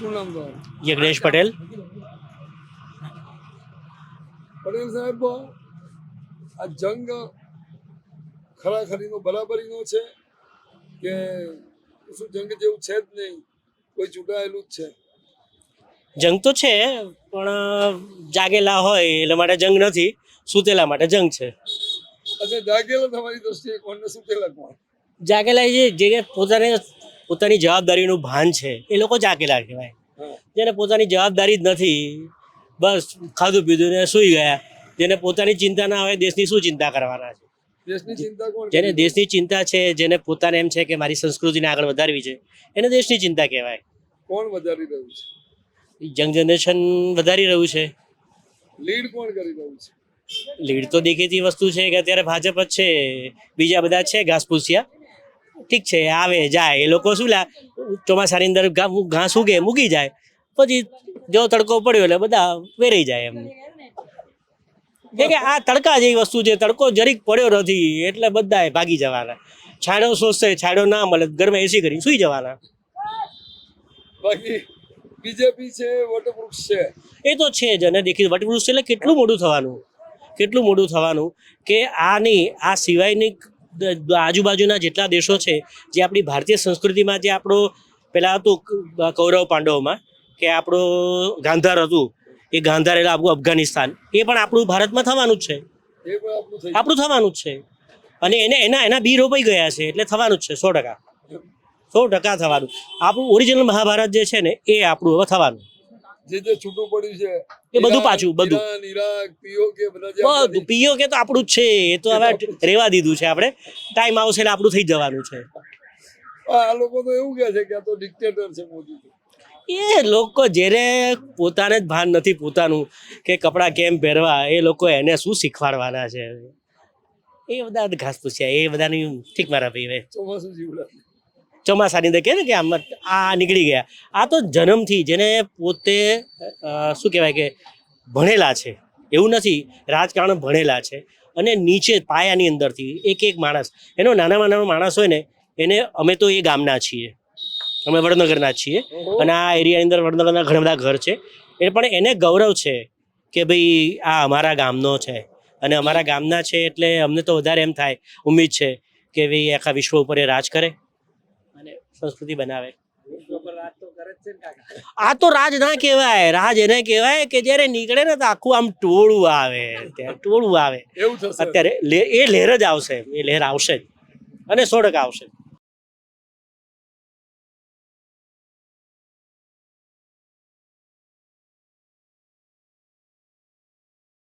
શું નામ તમારું? યજ્ઞેશ પટેલ. પટેલ સાહેબ, આ જંગ ખરાખરીનો બરાબરીનો છે કે શું જંગ જેવું છે જ નહીં, કોઈ ચૂંટાયેલું જ છે? જંગ તો છે પણ જાગેલા હોય એટલે માટે જંગ નથી, સૂતેલા માટે જંગ છે. અચ્છા, જાગેલા તમારી દ્રષ્ટિએ કોણ ને સૂતેલા કોણ? જાગેલા જે પોતાની જવાબદારીનું ભાન છે એ લોકો જાગેલા કહેવાય. હા, જેને પોતાની જવાબદારી જ નથી, બસ ખાધું પીધું ને સૂઈ ગયા. જેને પોતાની ચિંતા ના હોય, દેશની શું ચિંતા કરવાના છે? દેશની ચિંતા કોણ જેને કરે? દેશની ચિંતા છે, જેને પોતાને એમ છે કે મારી સંસ્કૃતિને આગળ વધારવી છે, એને દેશની ચિંતા કહેવાય. કોણ વધારી રહ્યું છે? યંગ જનરેશન વધારી રહ્યું છે. લીડ કોણ કરી રહ્યું છે? લીડ તો દેખીતી વસ્તુ છે કે અત્યારે ભાજપ જ છે, બીજા બધા છે ઘાસપૂસિયા. ઠીક છે, આવે જાય, એ લોકો શું ચોમાસાની અંદર ઘાસ ઉગે મૂકી જાય, પછી જો તડકો પડ્યો એટલે બધા વેરાઈ જાય. એમ કે આ તડકા જેવી વસ્તુ છે, તડકો જરીક પડ્યો નથી એટલે બધા ભાગી જવાના. છાંયડો શોધશે, છાંયડો ના મળે ઘરમાં એસી કરીને સુઈ જવાના. બાકી બીજેપી છે, વટવૃક્ષ છે. એ તો છે જ. અને દેખી વટવૃક્ષ એટલે કેટલું મોટું થવાનું કે આ સિવાયની આજુબાજુના જેટલા દેશો છે, જે આપણી ભારતીય સંસ્કૃતિમાં, જે આપણો પેલા હતું કૌરવ પાંડવોમાં કે આપણો ગાંધાર હતું, એ ગાંધાર એટલે આપણું અફઘાનિસ્તાન, એ પણ આપણું ભારતમાં થવાનું જ છે. એ પણ આપણું આપણું થવાનું જ છે. અને એના બી રોપાઈ ગયા છે એટલે થવાનું જ છે. 100% થવાનું. આપણું ઓરિજિનલ મહાભારત જે છે ને એ આપણું હવે થવાનું. જે છૂટું પડ્યું છે એ બધું પાછું ઈરાન, ઈરાક, પીઓકે બધા જે બધું પીઓકે તો આપણું જ છે. એ તો હવે રેવા દીધું છે આપણે. ટાઈમ આવશે એટલે આપણું થઈ જવાનું છે. આ લોકો તો એવું કહે છે કે આ તો ડિક્ટેટર છે મોદી. એ લોકો જેને પોતાને જ ભાન નથી પોતાનું કે કપડાં કેમ પહેરવા, એ લોકો એને શું શીખવાડવાના છે? એ બધા ઘાસ પૂછ્યા, એ બધાની ઠીક મારા ભાઈ. ચોમાસું જીવડા ચોમાસાની અંદર કહે ને કે આ નીકળી ગયા. આ તો જન્મથી જેને પોતે શું કહેવાય કે ભણેલા છે, એવું નથી, રાજકારણ ભણેલા છે, અને નીચે પાયાની અંદરથી એક માણસ, એનો નાનામાં માણસ હોય ને, એને અમે તો એ ગામના છીએ, અમે વડનગરના છીએ, અને આ એરિયાની અંદર વડનગરના ઘણા બધા ઘર છે. એ પણ એને ગૌરવ છે કે ભાઈ આ અમારા ગામનો છે, અને અમારા ગામના છે એટલે અમને તો વધારે એમ થાય, ઉમ્મીદ છે કે ભાઈ આખા વિશ્વ ઉપર એ રાજ કરે અને સંસ્કૃતિ બનાવે. આ તો રાજ ના કહેવાય. રાજ એને કહેવાય કે જયારે નીકળે ને તો આખું આમ ટોળું આવે. એવું થશે અત્યારે એ લહેર જ આવશે, એ લહેર આવશે જ, અને 100% આવશે.